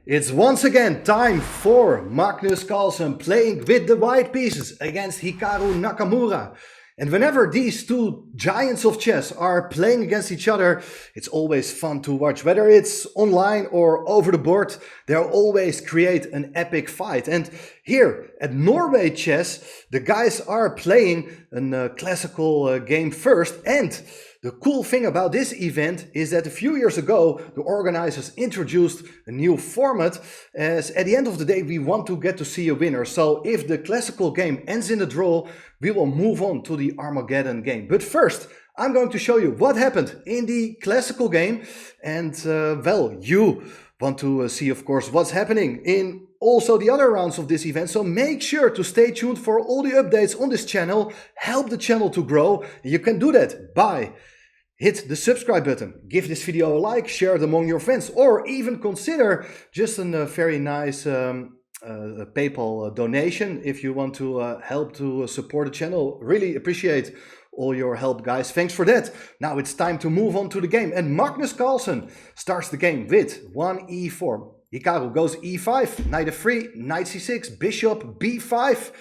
It's once again time for Magnus Carlsen playing with the white pieces against Hikaru Nakamura. And whenever these two giants of chess are playing against each other, it's always fun to watch. Whether it's online or over the board, they always create an epic fight. And here at Norway Chess, the guys are playing a classical game first. And the cool thing about this event is that a few years ago, the organizers introduced a new format, as at the end of the day, we want to get to see a winner. So if the classical game ends in a draw, we will move on to the Armageddon game. But first, I'm going to show you what happened in the classical game. And well, you want to see, of course, what's happening in also the other rounds of this event. So make sure to stay tuned for all the updates on this channel. Help the channel to grow. You can do that by hit the subscribe button, give this video a like, share it among your friends, or even consider just a very nice PayPal donation if you want to help to support the channel. Really appreciate all your help, guys. Thanks for that. Now it's time to move on to the game. And Magnus Carlsen starts the game with 1e4. Hikaru goes e5, knight f3, knight c6, bishop b5.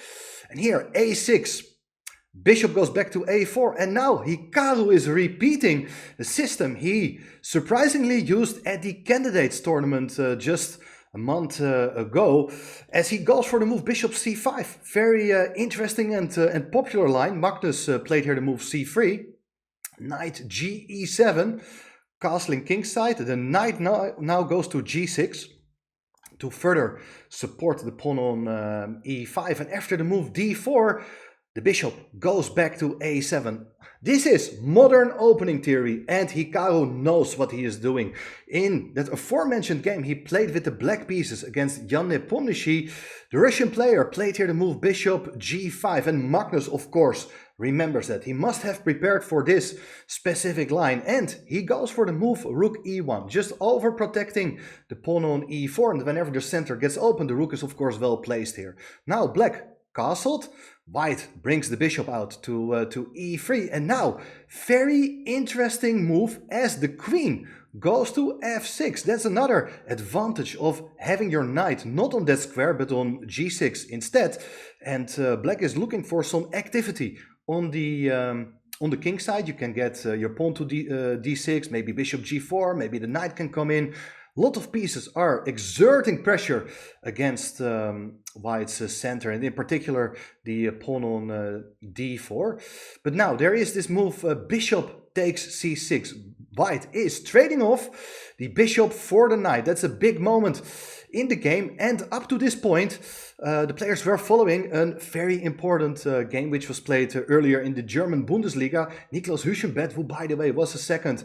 And here a6. Bishop goes back to a4, and now Hikaru is repeating the system he surprisingly used at the candidates tournament just a month ago, as he goes for the move bishop c5. Very interesting and popular line. Magnus played here the move c3, knight ge7, castling kingside. The knight now goes to g6 to further support the pawn on e5, and after the move d4, the bishop goes back to a7. This is modern opening theory, and Hikaru knows what he is doing. In that aforementioned game he played with the black pieces against Jan Nepomniachtchi, the Russian player played here the move bishop g5, and Magnus, of course, remembers that. He must have prepared for this specific line, and he goes for the move rook e1, just overprotecting the pawn on e4, and whenever the center gets open, the rook is of course well placed here. Now black castled, white brings the bishop out to e3, and now very interesting move as the queen goes to f6. That's another advantage of having your knight not on that square but on g6 instead, and black is looking for some activity on the king side. You can get your pawn to d6, maybe bishop g4, maybe the knight can come in. A lot of pieces are exerting pressure against white's center, and in particular the pawn on d4. But now there is this move, bishop takes c6. White is trading off the bishop for the knight. That's a big moment in the game, and up to this point the players were following a very important game which was played earlier in the German Bundesliga. Niklas Huschenbeth, who by the way was a second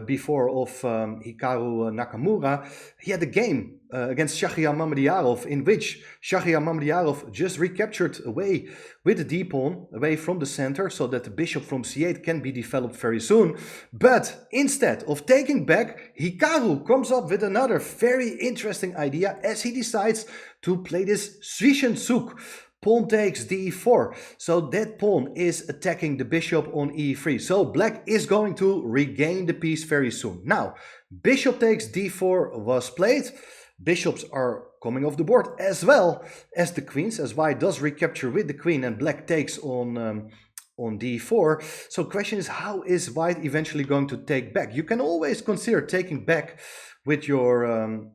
before of Hikaru Nakamura, he had a game against Shahriar Mammadiyarov in which Shahriar Mammadiyarov just recaptured away with the d-pawn away from the center so that the bishop from c8 can be developed very soon. But instead of taking back, Hikaru comes up with another very interesting idea as he decides to play this Zwischenzug. Pawn takes d4, so that pawn is attacking the bishop on e3. So black is going to regain the piece very soon. Now, bishop takes d4 was played. Bishops are coming off the board as well as the queens, as white does recapture with the queen and black takes on d4. So the question is, how is white eventually going to take back? You can always consider taking back with your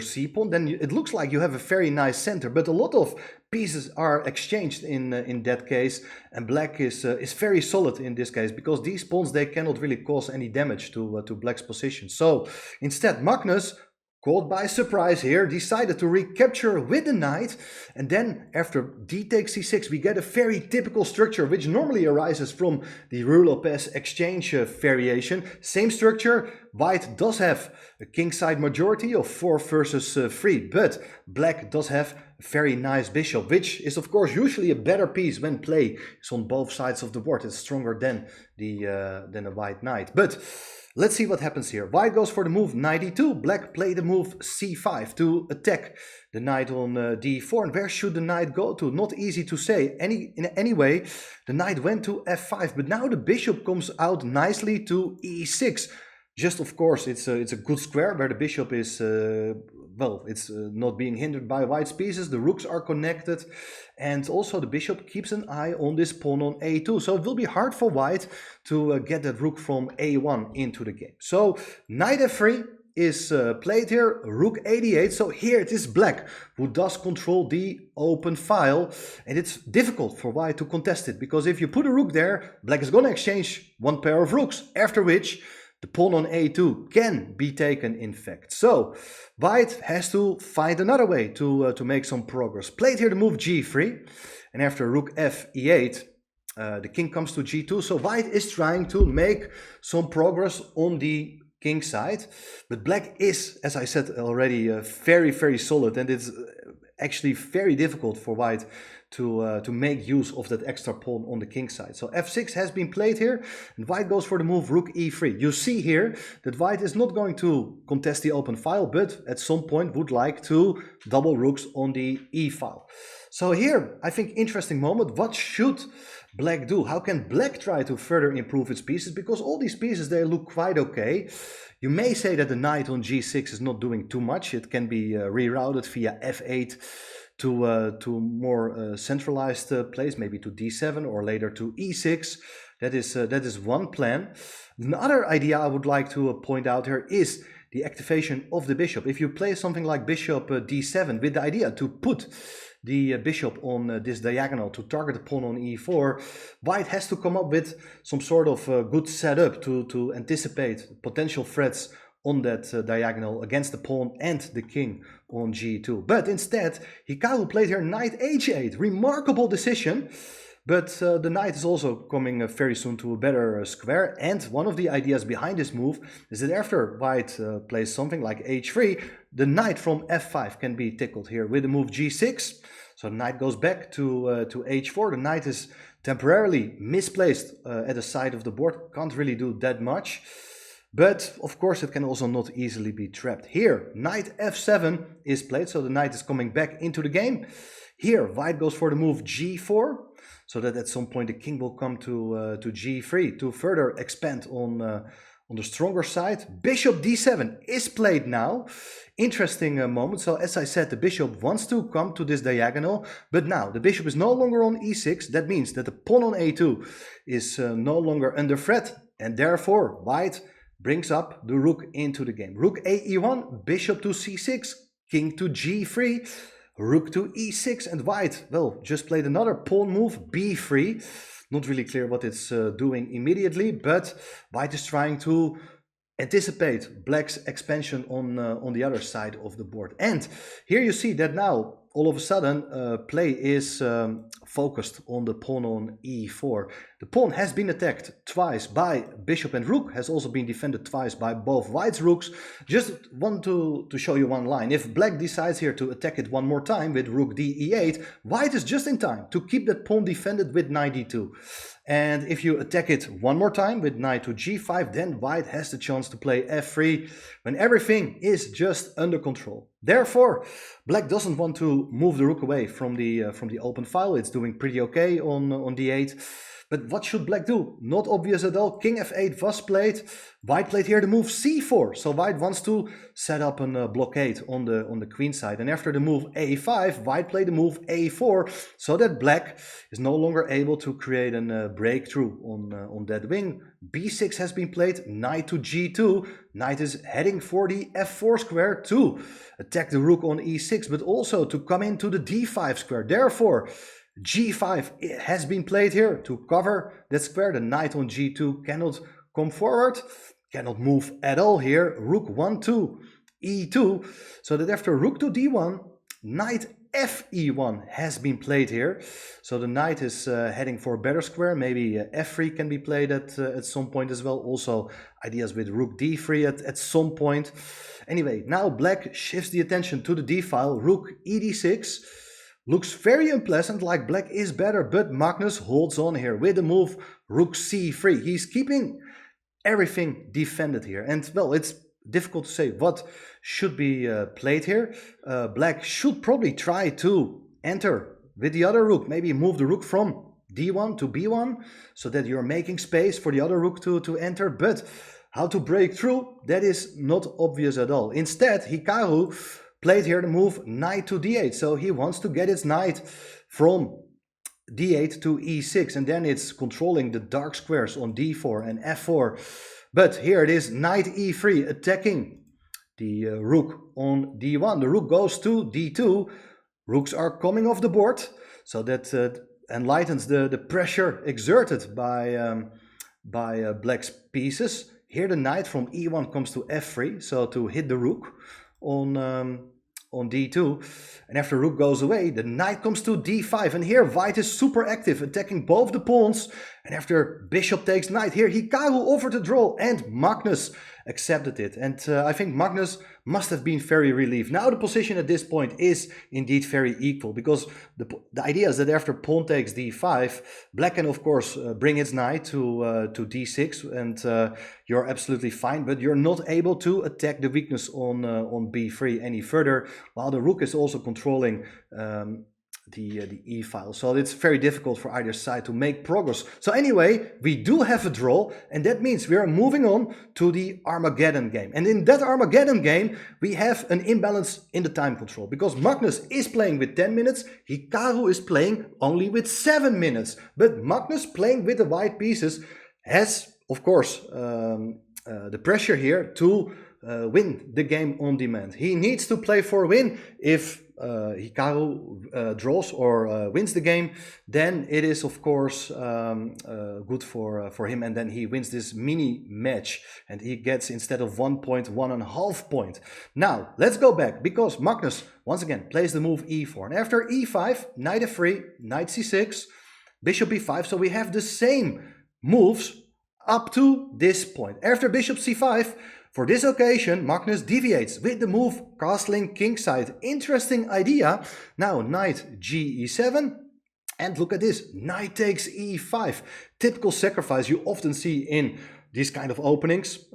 c pawn. Then it looks like you have a very nice center, but a lot of pieces are exchanged in that case, and black is very solid in this case because these pawns, they cannot really cause any damage to black's position. So instead, Magnus, caught by surprise here, decided to recapture with the knight, and then after d takes c6 we get a very typical structure which normally arises from the Ruy-Lopez exchange variation. Same structure. White does have a kingside majority of 4 versus 3, but black does have a very nice bishop, which is of course usually a better piece when play is on both sides of the board. It's stronger than a white knight. But let's see what happens here. White goes for the move knight e2. Black played the move c5 to attack the knight on d4. And where should the knight go to? Not easy to say. In any way, the knight went to f5. But now the bishop comes out nicely to e6. Just of course, it's a good square where the bishop is well, it's not being hindered by white's pieces. The rooks are connected, and also the bishop keeps an eye on this pawn on a2. So it will be hard for white to get that rook from a1 into the game. So knight f3 is played here, rook 88. So here it is black who does control the open file, and it's difficult for white to contest it, because if you put a rook there, black is going to exchange one pair of rooks, after which the pawn on a2 can be taken, in fact. So white has to find another way to make some progress. Played here the move g3, and after rook f e8, the king comes to g2. So white is trying to make some progress on the king side, but black is, as I said already, very, very solid, and it's actually very difficult for white to make use of that extra pawn on the king side. So f6 has been played here, and white goes for the move rook e3. You see here that white is not going to contest the open file, but at some point would like to double rooks on the e file. So here, I think, interesting moment. What should black do? How can black try to further improve its pieces? Because all these pieces, they look quite okay. You may say that the knight on g6 is not doing too much. It can be rerouted via f8 to more centralized place, maybe to d7 or later to e6. That is one plan. Another idea I would like to point out here is the activation of the bishop. If you play something like bishop d7 with the idea to put the bishop on this diagonal to target the pawn on e4, white has to come up with some sort of good setup to anticipate potential threats on that diagonal against the pawn and the king on g2. But instead, Hikaru played here knight h8. Remarkable decision. But the knight is also coming very soon to a better square. And one of the ideas behind this move is that after white plays something like h3, the knight from f5 can be tickled here with the move g6. So the knight goes back to h4. The knight is temporarily misplaced at the side of the board. Can't really do that much. But of course it can also not easily be trapped. Here, knight f7 is played, so the knight is coming back into the game. Here, white goes for the move g4, so that at some point the king will come to g3 to further expand on the stronger side. Bishop d7 is played now. Interesting moment. So as I said, the bishop wants to come to this diagonal, but now the bishop is no longer on e6. That means that the pawn on a2 is no longer under threat, and therefore white brings up the rook into the game. Rook a e1, bishop to c6, king to g3, rook to e6, and white, well, just played another pawn move, b3. Not really clear what it's doing immediately, but white is trying to anticipate black's expansion on the other side of the board. And here you see that now all of a sudden play is focused on the pawn on e4. The pawn has been attacked twice by bishop and rook, has also been defended twice by both white's rooks. Just want to show you one line. If black decides here to attack it one more time with rook d e8, white is just in time to keep that pawn defended with knight d2. And if you attack it one more time with knight to g5, then white has the chance to play f3 when everything is just under control. Therefore, black doesn't want to move the rook away from the open file. It's doing pretty okay on d8. But what should black do? Not obvious at all. King f8 was played. White played here the move c4. So white wants to set up a blockade on the queen side. And after the move a5, white played the move a4, so that black is no longer able to create a breakthrough on that wing. b6 has been played. Knight to g2. Knight is heading for the f4 square to attack the rook on e6, but also to come into the d5 square. Therefore, g5 has been played here to cover that square. The knight on g2 cannot come forward, cannot move at all here. Rook 1 to e2, so that after rook to d1, knight fe1 has been played here. So the knight is heading for a better square. Maybe f3 can be played at some point as well. Also ideas with rook d3 at some point. Anyway, now black shifts the attention to the d file. Rook ed6. Looks very unpleasant, like black is better, but Magnus holds on here with the move rook c3. He's keeping everything defended here. And, well, it's difficult to say what should be played here. Black should probably try to enter with the other rook. Maybe move the rook from d1 to b1, so that you're making space for the other rook to enter. But How to break through? That is not obvious at all. Instead, Hikaru played here the move knight to d8. So he wants to get his knight from d8 to e6, and then it's controlling the dark squares on d4 and f4. But here it is knight e3 attacking the rook on d1. The rook goes to d2. Rooks are coming off the board, so that enlightens the pressure exerted by black's pieces. Here the knight from e1 comes to f3, so to hit the rook on d2, and after rook goes away, the knight comes to d5, and here white is super active, attacking both the pawns, and after bishop takes knight, here Hikaru offered a draw, and Magnus accepted it, and I think Magnus must have been very relieved. Now the position at this point is indeed very equal, because the idea is that after pawn takes d5, black can of course bring its knight to d6, and you're absolutely fine, but you're not able to attack the weakness on b3 any further, while the rook is also controlling the e-file. So it's very difficult for either side to make progress. So anyway, we do have a draw, and that means we are moving on to the Armageddon game. And in that Armageddon game, we have an imbalance in the time control, because Magnus is playing with 10 minutes, Hikaru is playing only with 7 minutes. But Magnus, playing with the white pieces, has, of course, the pressure here to win the game on demand. He needs to play for a win. If Hikaru draws or wins the game, then it is of course good for him, and then he wins this mini match, and he gets, instead of 1 point, 1.5 point. Now let's go back, because Magnus once again plays the move e4, and after e5, knight f3, knight c6, bishop b5. So we have the same moves up to this point. After bishop c5, for this occasion, Magnus deviates with the move castling kingside. Interesting idea. Now knight ge7, and look at this, knight takes e5. Typical sacrifice you often see in these kind of openings.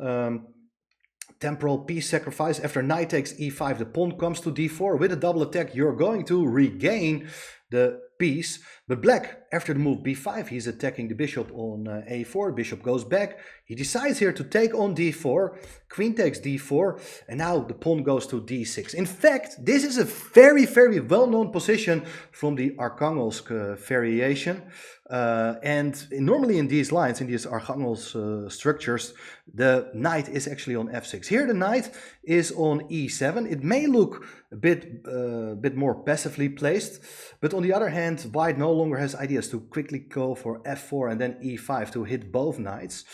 Temporal piece sacrifice. After knight takes e5, the pawn comes to d4. With a double attack, you're going to regain the piece. But black, after the move b5, he's attacking the bishop on a4. Bishop goes back. He decides here to take on d4. Queen takes d4, and now the pawn goes to d6. In fact, this is a very, very well-known position from the Arkhangelsk variation. And normally in these lines, in these Arkhangelsk structures, the knight is actually on f6. Here the knight is on e7. It may look a bit more passively placed, but on the other hand, white no longer has ideas to quickly go for f4 and then e5 to hit both knights.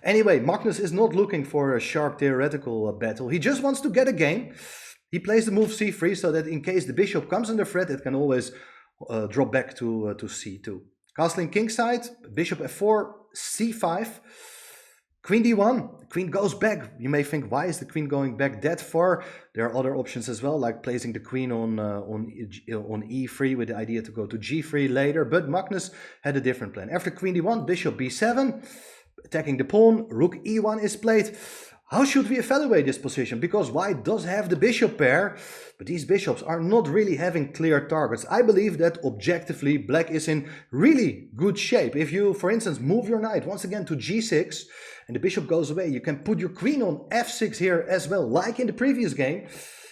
Anyway, Magnus is not looking for a sharp theoretical battle. He just wants to get a game. He plays the move c3 so that in case the bishop comes under threat, it can always drop back to c2. Castling kingside, bishop f4, c5, queen d1, queen goes back. You may think, why is the queen going back that far? There are other options as well, like placing the queen on e3 with the idea to go to g3 later, but Magnus had a different plan. After queen d1, bishop b7, attacking the pawn, rook e1 is played. How should we evaluate this position? Because white does have the bishop pair, but these bishops are not really having clear targets. I believe that objectively black is in really good shape. If you, for instance, move your knight once again to g6 and the bishop goes away, you can put your queen on f6 here as well, like in the previous game.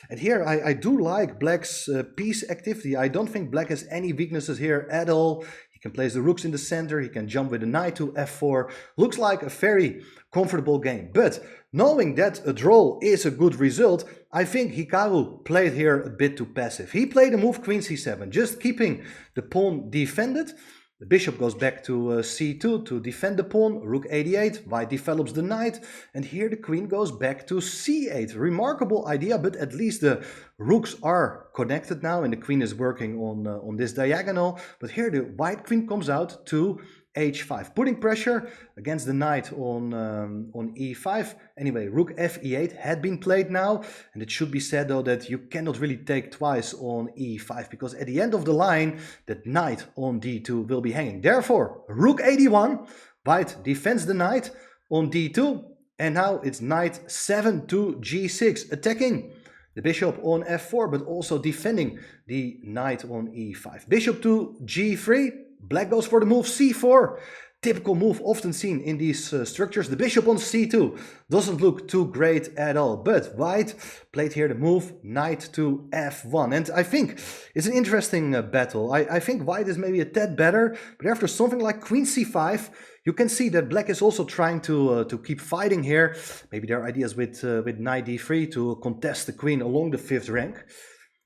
And here I do like black's piece activity. I don't think black has any weaknesses here at all. He can place the rooks in the center, he can jump with the knight to f4. Looks like a very comfortable game. But knowing that a draw is a good result, I think Hikaru played here a bit too passive. He played a move queen c7, just keeping the pawn defended. The bishop goes back to c2 to defend the pawn, rook a8, white develops the knight, and here the queen goes back to c8. Remarkable idea, but at least the rooks are connected now and the queen is working on this diagonal. But here the white queen comes out to h5, putting pressure against the knight on e5. Anyway, rook fe8 had been played now, and it should be said though that you cannot really take twice on e5, because at the end of the line that knight on d2 will be hanging. Therefore, rook ad1, white defends the knight on d2, and now it's knight 7 to g6, attacking the bishop on f4, but also defending the knight on e5. Bishop to g3. Black goes for the move c4. typical move often seen in these structures. The bishop on c2 doesn't look too great at all, but white played here the move knight to f1, and I think it's an interesting battle. I think white is maybe a tad better, but after something like queen c5, you can see that black is also trying to keep fighting here. Maybe there are ideas with knight d3 to contest the queen along the 5th rank,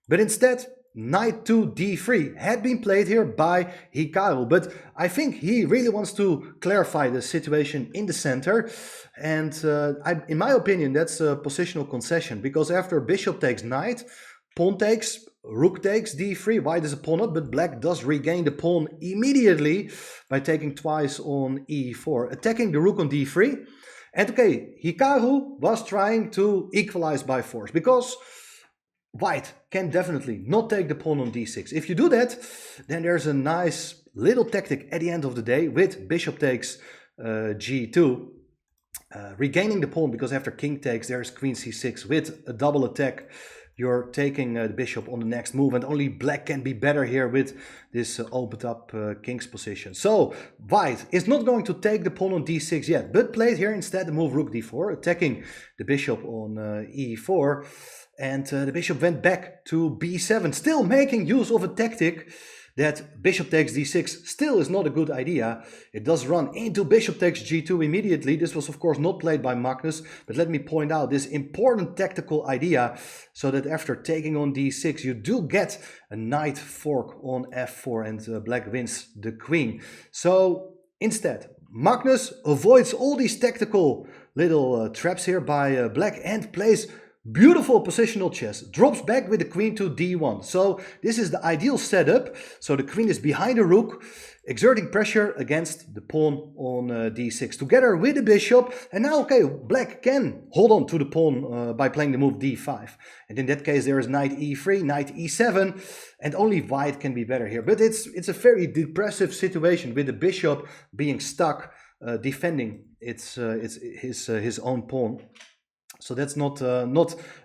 but instead knight to d3 had been played here by Hikaru, but I think he really wants to clarify the situation in the center, and in my opinion that's a positional concession, because after bishop takes knight, pawn takes, rook takes d3, white is a pawn up, but black does regain the pawn immediately by taking twice on e4, attacking the rook on d3, and okay, Hikaru was trying to equalize by force, because white can definitely not take the pawn on d6. If you do that, then there's a nice little tactic at the end of the day with bishop takes g2, regaining the pawn, because after king takes there's queen c6 with a double attack. You're taking the bishop on the next move, and only black can be better here with this opened up king's position. So white is not going to take the pawn on d6 yet, but played here instead the move rook d4, attacking the bishop on e4, and the bishop went back to b7, still making use of a tactic that bishop takes d6 still is not a good idea. It does run into bishop takes g2 immediately. This was of course not played by Magnus, but let me point out this important tactical idea, so that after taking on d6 you do get a knight fork on f4, and black wins the queen. So instead Magnus avoids all these tactical little traps here by black and plays beautiful positional chess, drops back with the queen to d1. So this is the ideal setup. So the queen is behind the rook, exerting pressure against the pawn on d6, together with the bishop. And now, okay, black can hold on to the pawn by playing the move d5. And in that case, there is knight e3, knight e7, and only white can be better here. But it's a very depressive situation with the bishop being stuck defending his own pawn. So that's not a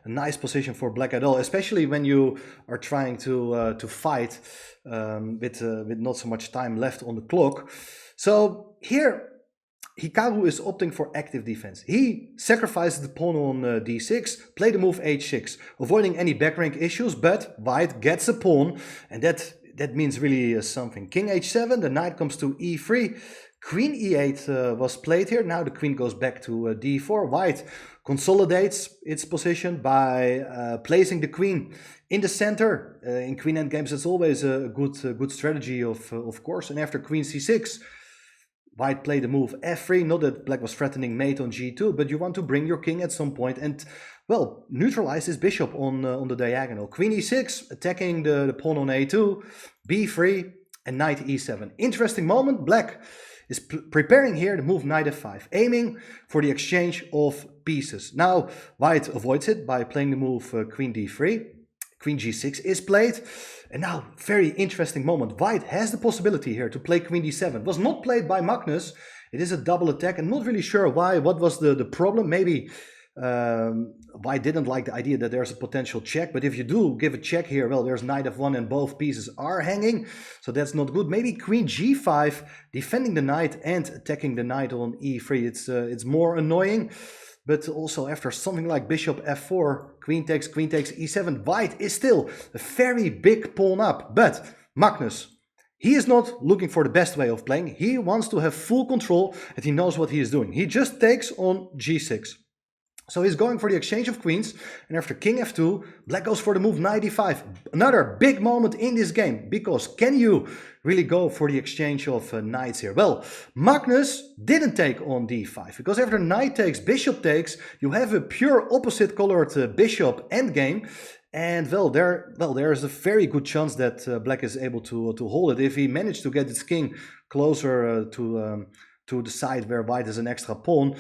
nice position for black at all, especially when you are trying to fight with not so much time left on the clock. So here Hikaru is opting for active defense. He sacrifices the pawn on d6, play the move h6, avoiding any back rank issues, but white gets a pawn, and that means really something. King h7, the knight comes to e3, queen e8 was played here. Now the queen goes back to d4. White consolidates its position by placing the queen in the center. In queen endgames, it's always a good strategy, of course. And after queen c6, white played the move f3. Not that black was threatening mate on g2, but you want to bring your king at some point and, well, neutralize this bishop on the diagonal. Queen e6, attacking the pawn on a2, b3, and knight e7. Interesting moment. Black is preparing here the move knight f5, aiming for the exchange of pieces. Now white avoids it by playing the move queen d3. Queen g6 is played, and now very interesting moment. White has the possibility here to play queen d7. It was not played by Magnus. It is a double attack. I'm not really sure why. What was the problem? Maybe white didn't like the idea that there's a potential check, but if you do give a check here, well, there's knight f1 and both pieces are hanging, so that's not good. Maybe queen g5, defending the knight and attacking the knight on e3. It's more annoying, but also after something like bishop f4, queen takes e7, white is still a very big pawn up. But Magnus, he is not looking for the best way of playing. He wants to have full control, and he knows what he is doing. He just takes on g6. So he's going for the exchange of queens, and after king f2, black goes for the move knight e5. Another big moment in this game, because can you really go for the exchange of knights here? Well, Magnus didn't take on d5, because after knight takes, bishop takes, you have a pure opposite colored bishop endgame. And well, there is a very good chance that black is able to hold it. If he managed to get his king closer to the side where white has an extra pawn,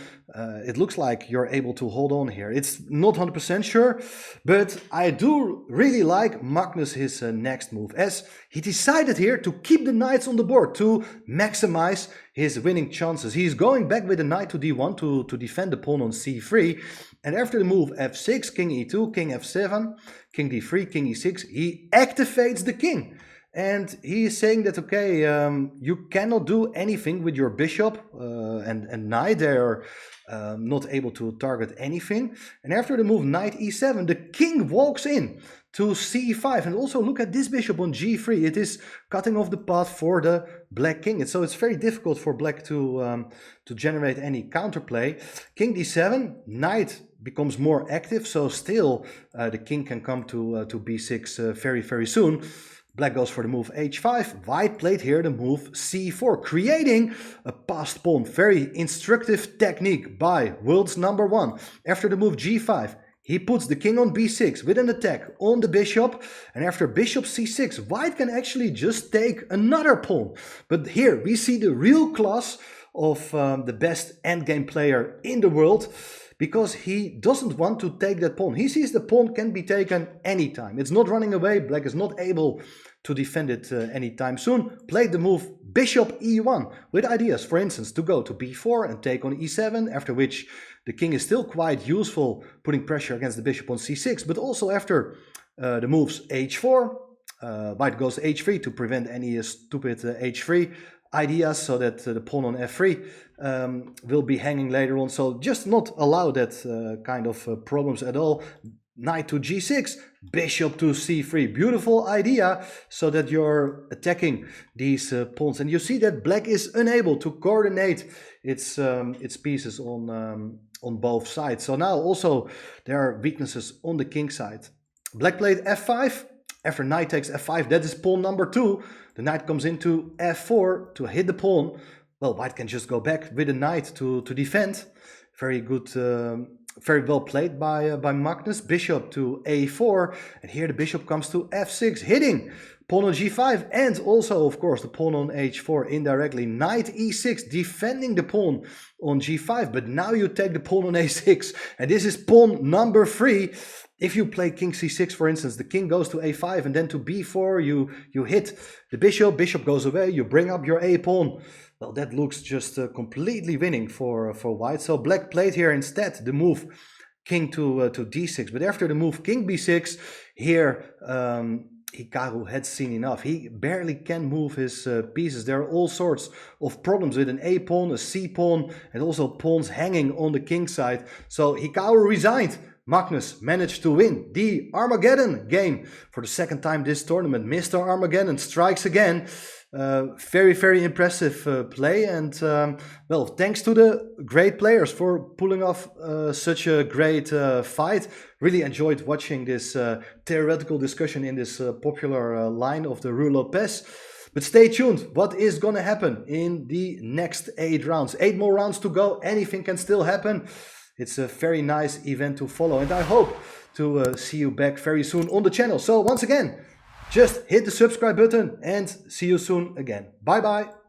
it looks like you're able to hold on here. It's not 100% sure, but I do really like Magnus his next move, as he decided here to keep the knights on the board to maximize his winning chances. He's going back with the knight to d1 to defend the pawn on c3, and after the move f6, king e2, king f7, king d3, king e6, he activates the king. And he is saying that, okay, you cannot do anything with your bishop and knight. They are not able to target anything. And after the move knight e7, the king walks in to c5. And also look at this bishop on g3. It is cutting off the path for the black king. So it's very difficult for black to generate any counterplay. King d7, knight becomes more active. So still the king can come to b6 very, very soon. Black goes for the move h5. White played here the move c4, creating a passed pawn. Very instructive technique by world's number one. After the move g5, he puts the king on b6 with an attack on the bishop. And after bishop c6, white can actually just take another pawn. But here we see the real class of the best endgame player in the world, because he doesn't want to take that pawn. He sees the pawn can be taken anytime. It's not running away. Black is not able to defend it anytime soon. Played the move bishop e1 with ideas, for instance, to go to b4 and take on e7, after which the king is still quite useful, putting pressure against the bishop on c6, but also after the moves h4, white goes h3 to prevent any stupid h3 ideas, so that the pawn on f3 will be hanging later on. So just not allow that kind of problems at all. Knight to g6, bishop to c3. Beautiful idea, so that you're attacking these pawns. And you see that black is unable to coordinate its pieces on both sides. So now also there are weaknesses on the king side. Black played f5. After knight takes f5, that is pawn number 2. The knight comes into f4 to hit the pawn. Well, white can just go back with a knight to defend. Very good, very well played by Magnus. Bishop to a4, and here the bishop comes to f6, hitting pawn on g5, and also, of course, the pawn on h4 indirectly. Knight e6, defending the pawn on g5, but now you take the pawn on a6, and this is pawn number 3. If you play king c6, for instance, the king goes to a5 and then to b4, you hit the bishop, bishop goes away, you bring up your a pawn. Well, that looks just completely winning for white. So black played here instead the move king to d6. But after the move king b6, here Hikaru had seen enough. He barely can move his pieces. There are all sorts of problems with an a pawn, a c pawn, and also pawns hanging on the king side. So Hikaru resigned. Magnus managed to win the Armageddon game for the second time this tournament. Mr. Armageddon strikes again. Very, very impressive play, and well, thanks to the great players for pulling off such a great fight. Really enjoyed watching this theoretical discussion in this popular line of the Rue Lopez. But stay tuned, what is going to happen in the next 8 rounds? 8 more rounds to go, anything can still happen. It's a very nice event to follow, and I hope to see you back very soon on the channel. So once again, just hit the subscribe button and see you soon again. Bye bye.